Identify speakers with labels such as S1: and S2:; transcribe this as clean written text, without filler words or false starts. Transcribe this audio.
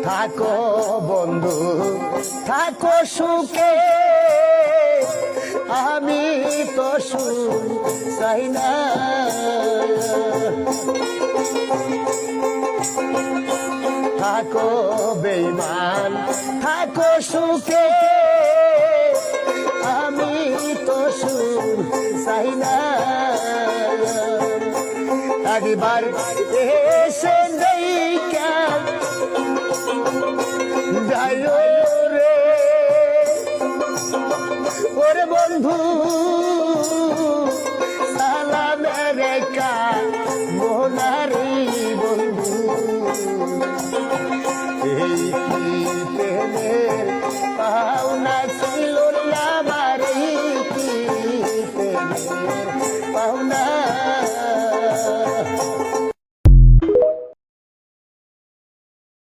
S1: থাকো বন্ধু থাকো সুখে, আমি তো সুখ চাই না। থাকো বেঈমান থাকো সুখে, আমি তো সুখ চাই না। একবার এসে নেই কেন যাইও